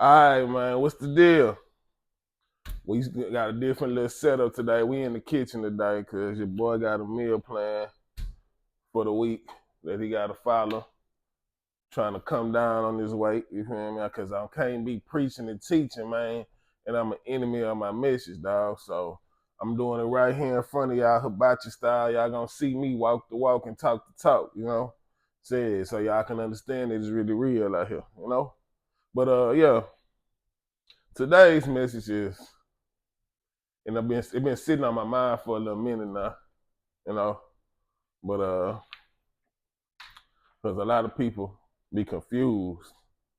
All right, man. What's the deal? We got a different little setup today. We in the kitchen today because your boy got a meal plan for the week that he got to follow. Trying to come down on his weight, you feel me? Because I can't be preaching and teaching, man. And I'm an enemy of my message, dog. So I'm doing it right here in front of y'all, hibachi style. Y'all gonna see me walk the walk and talk the talk, you know? Say it so y'all can understand it's really real out here, you know? But yeah, today's message is, and it been sitting on my mind for a little minute now, you know. But because a lot of people be confused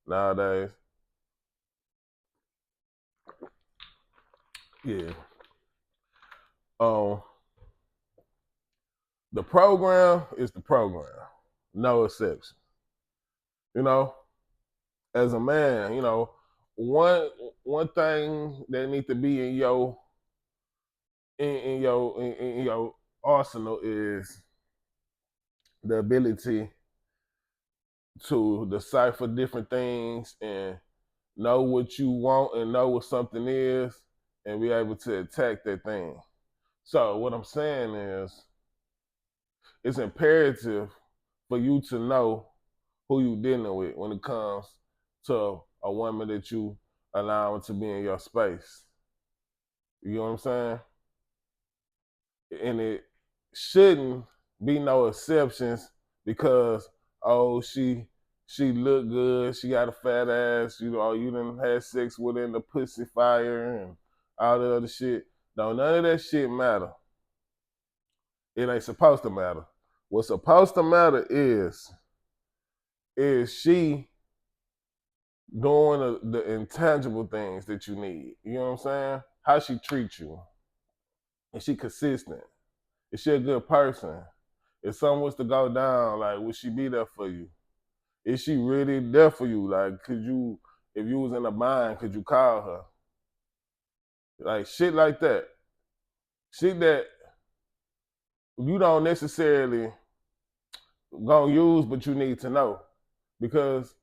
nowadays. Yeah. Um, the program is the program, no exception. You know, as a man, one one thing that needs to be in your arsenal is the ability to decipher different things and know what you want and know what something is and be able to attack that thing. So what I'm saying is it's imperative for you to know who you dealing with when it comes to a woman that you allowing to be in your space. You know what I'm saying? And it shouldn't be no exceptions because oh she look good, she got a fat ass, you done had sex with her in the pussy fire and all the other shit. No, none of that shit matter. It ain't supposed to matter. What's supposed to matter is she doing the intangible things that you need. You know what I'm saying? How she treats you. Is she consistent? Is she a good person? If something was to go down, like would she be there for you? Is she really there for you? Like, could you, if you was in a bind, could you call her? Like shit like that. Shit that you don't necessarily gonna use, but you need to know. Because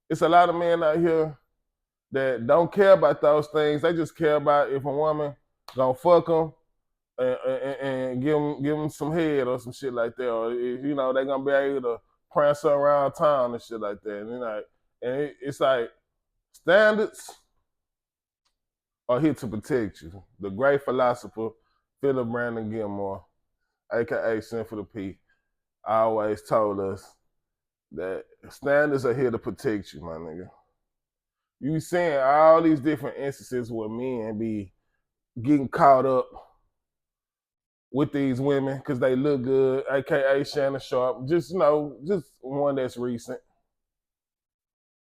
it's a lot of men out here that don't care about those things. They just care about if a woman gonna fuck them and give them some head or some shit like that, or if, they gonna be able to prance her around town and shit like that. It's like standards are here to protect you. The great philosopher Philip Brandon Gilmore, aka Sinful the P, always told us that standards are here to protect you, my nigga. You seeing all these different instances where men be getting caught up with these women because they look good, aka Shannon Sharp. Just one that's recent.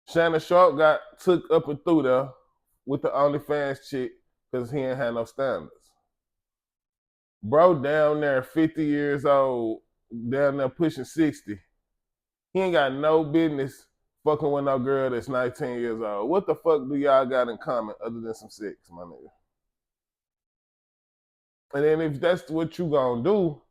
Shannon Sharp got took up and through there with the OnlyFans chick because he ain't had no standards. Bro down there 50 years old, down there pushing 60. He ain't got no business fucking with no girl that's 19 years old. What the fuck do y'all got in common other than some sex, my nigga? And then if that's what you gonna do,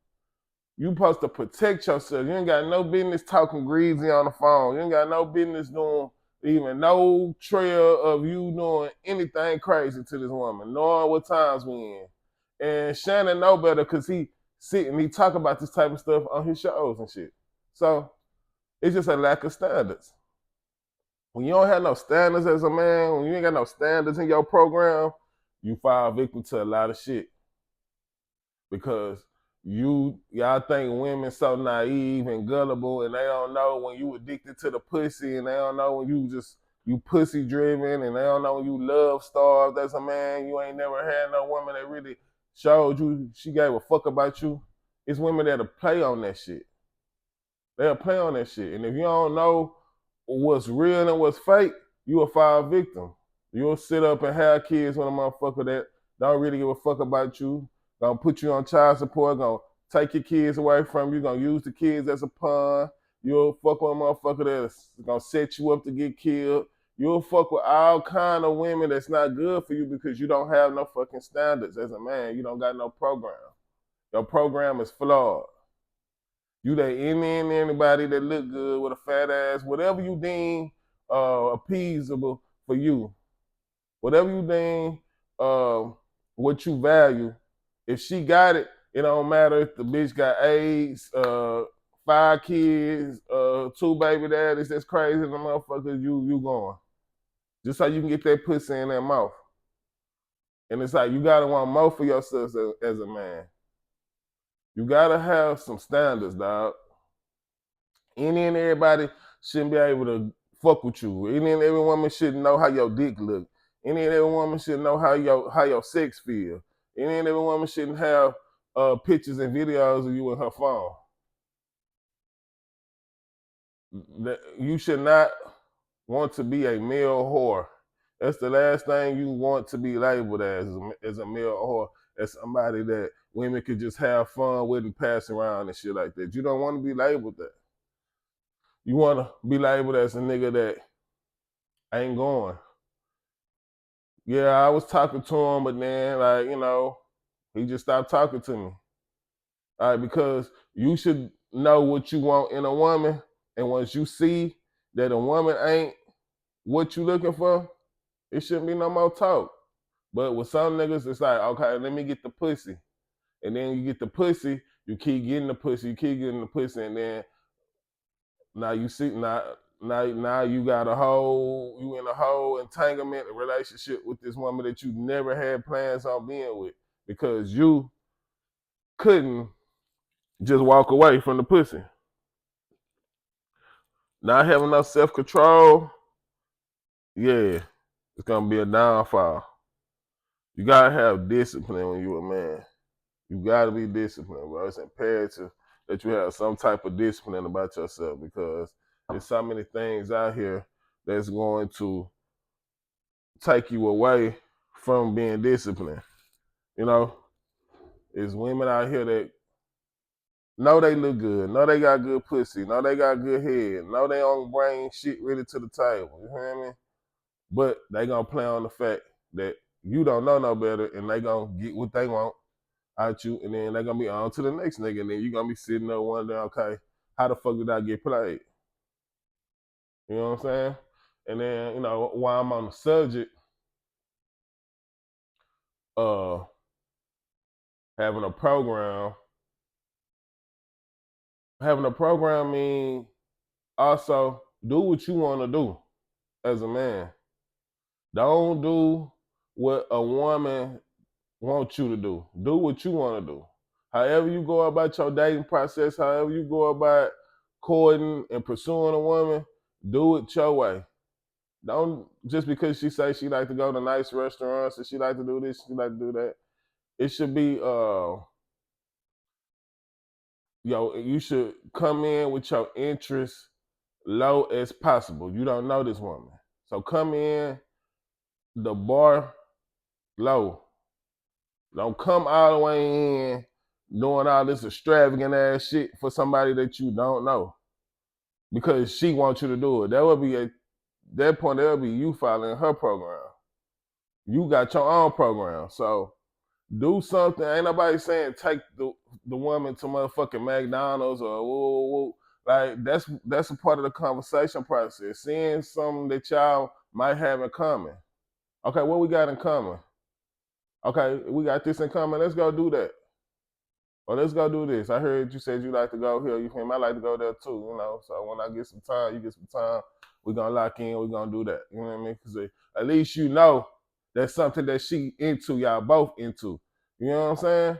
you supposed to protect yourself. You ain't got no business talking greasy on the phone. You ain't got no business doing even no trail of you doing anything crazy to this woman, knowing what times we in. And Shannon know better because he talk about this type of stuff on his shows and shit. So it's just a lack of standards. When you don't have no standards as a man, when you ain't got no standards in your program, you fall victim to a lot of shit. Because y'all think women so naive and gullible and they don't know when you addicted to the pussy and they don't know when you pussy driven and they don't know when you love starved as a man. You ain't never had no woman that really showed you she gave a fuck about you. It's women that'll play on that shit. They'll play on that shit. And if you don't know what's real and what's fake, you will fall victim. You'll sit up and have kids with a motherfucker that don't really give a fuck about you, gonna put you on child support, gonna take your kids away from you, gonna use the kids as a pawn. You'll fuck with a motherfucker that's gonna set you up to get killed. You'll fuck with all kind of women that's not good for you because you don't have no fucking standards as a man. You don't got no program. Your program is flawed. You that anybody that look good with a fat ass, whatever you deem appeasable for you. Whatever you deem what you value. If she got it, it don't matter if the bitch got AIDS, 5 kids, 2 baby daddies. That's crazy. The motherfuckers, you going just so you can get that pussy in that mouth. And it's like you gotta want more for yourself as a man. You gotta have some standards, dog. Any and everybody shouldn't be able to fuck with you. Any and every woman should know how your dick look. Any and every woman should know how your sex feel. Any and every woman shouldn't have pictures and videos of you in her phone. You should not want to be a male whore. That's the last thing you want to be labeled as a male whore, as somebody that women could just have fun with and pass around and shit like that. You don't want to be labeled that. You want to be labeled as a nigga that ain't going. Yeah, I was talking to him, but then, like, he just stopped talking to me. All right, because you should know what you want in a woman, and once you see that a woman ain't what you looking for, it shouldn't be no more talk. But with some niggas, it's like, okay, let me get the pussy. And then you get the pussy, you keep getting the pussy, and then now you see now you got you in a whole entanglement, a relationship with this woman that you never had plans on being with because you couldn't just walk away from the pussy. Not having enough self-control, yeah, it's gonna be a downfall. You gotta have discipline when you a man. You gotta be disciplined, bro. It's imperative that you have some type of discipline about yourself because there's so many things out here that's going to take you away from being disciplined. You know, there's women out here that know they look good, know they got good pussy, know they got good head, know they don't bring shit really to the table. You hear me? But they gonna play on the fact that you don't know no better and they gonna get what they want out you, and then they're gonna be on to the next nigga, and then you gonna be sitting there wondering, okay, how the fuck did I get played? You know what I'm saying? And then, while I'm on the subject, uh having a program, mean also do what you wanna do as a man. Don't do what a woman wants you to do. Do what you wanna do. However you go about your dating process, however you go about courting and pursuing a woman, do it your way. Don't just because she say she like to go to nice restaurants and she like to do this, she like to do that. It should be you should come in with your interest low as possible. You don't know this woman. So come in the bar low. Don't come all the way in doing all this extravagant ass shit for somebody that you don't know. Because she wants you to do it. That would be at that point, that would be you following her program. You got your own program. So do something. Ain't nobody saying take the woman to motherfucking McDonald's or woo, woo, woo. Like that's a part of the conversation process. Seeing something that y'all might have in common. Okay, what we got in common? Okay, we got this in common. Let's go do that. Or let's go do this. I heard you said you like to go here. You feel me? I like to go there too. So when I get some time, you get some time. We're gonna lock in. We're gonna do that. You know what I mean? Because at least you know that's something that she into. Y'all both into. You know what I'm saying?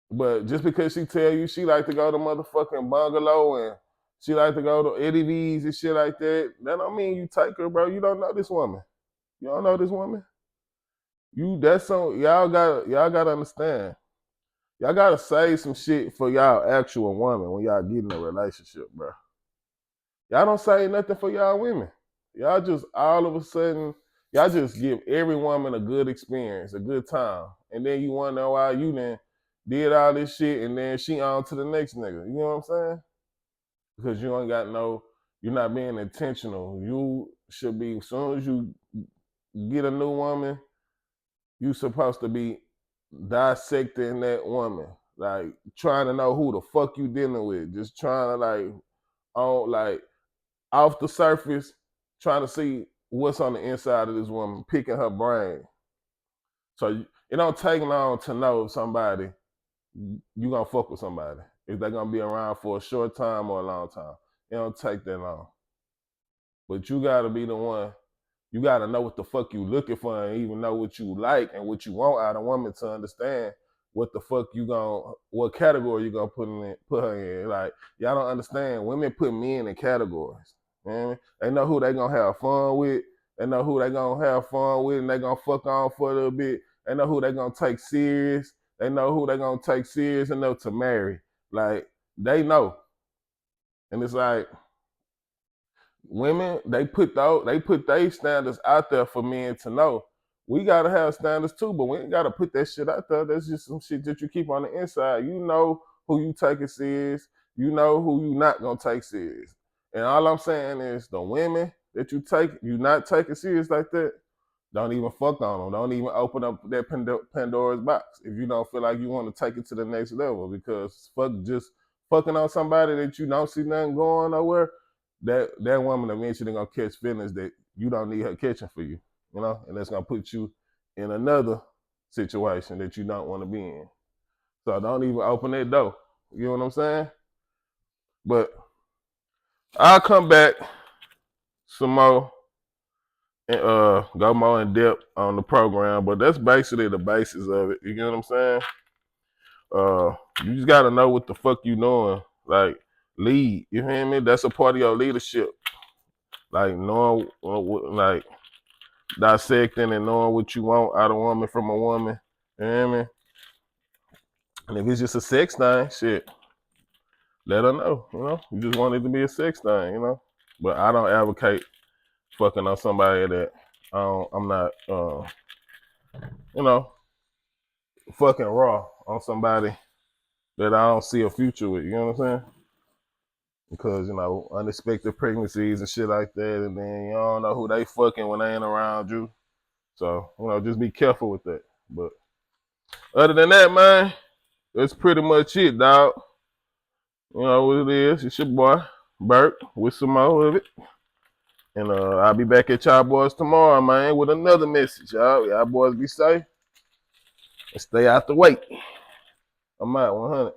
But just because she tell you she like to go to motherfucking bungalow and she like to go to Eddie V's and shit like that, that don't mean you take her, bro. You don't know this woman. You don't know this woman. Y'all gotta understand. Y'all gotta save some shit for y'all actual woman when y'all get in a relationship, bro. Y'all don't say nothing for y'all women. Y'all just all of a sudden, y'all just give every woman a good experience, a good time. And then you wonder why you then did all this shit and then she on to the next nigga. You know what I'm saying? Because you ain't got you're not being intentional. You should be, as soon as you get a new woman, you supposed to be dissecting that woman. Like trying to know who the fuck you dealing with. Just trying to like off the surface, trying to see what's on the inside of this woman, picking her brain. So it don't take long to know if somebody, you gonna fuck with somebody. If they're gonna be around for a short time or a long time. It don't take that long. But you gotta be the one, you gotta know what the fuck you looking for and even know what you like and what you want out of a woman to understand what the fuck you gonna, what category you gonna put her in. Like, y'all don't understand. Women put men in categories. Man. They know who they gonna have fun with. They know who they gonna have fun with and they gonna fuck on for a little bit. They know who they gonna take serious. They know who they gonna take serious enough to marry. Like, they know. And it's like, women, they put their standards out there for men to know. We gotta have standards too, but we ain't gotta put that shit out there. That's just some shit that you keep on the inside. You know who you taking serious. You know who you not gonna take serious. And all I'm saying is the women that you not taking serious like that, don't even fuck on them. Don't even open up that Pandora's box if you don't feel like you want to take it to the next level. Because just fucking on somebody that you don't see nothing going nowhere, that woman eventually gonna catch feelings that you don't need her catching for you, and that's gonna put you in another situation that you don't want to be in. So don't even open that door. You know what I'm saying? But I'll come back some more and go more in depth on the program, but that's basically the basis of it. You get what I'm saying? You just gotta know what the fuck you doing. Like, lead. You hear me? That's a part of your leadership. Like, knowing, like, dissecting and knowing what you want out of a woman from a woman. You hear me? And if it's just a sex thing, shit, let her know. You just want it to be a sex thing. But I don't advocate fucking on somebody that I'm not, fucking raw on somebody that I don't see a future with. You know what I'm saying? Because, unexpected pregnancies and shit like that, and then you don't know who they fucking when they ain't around you. So, just be careful with that. But other than that, man, that's pretty much it, dog. You know what it is. It's your boy, Bert, with some more of it. And I'll be back at y'all boys tomorrow, man, with another message, y'all. Y'all boys be safe and stay out the way. I'm out 100.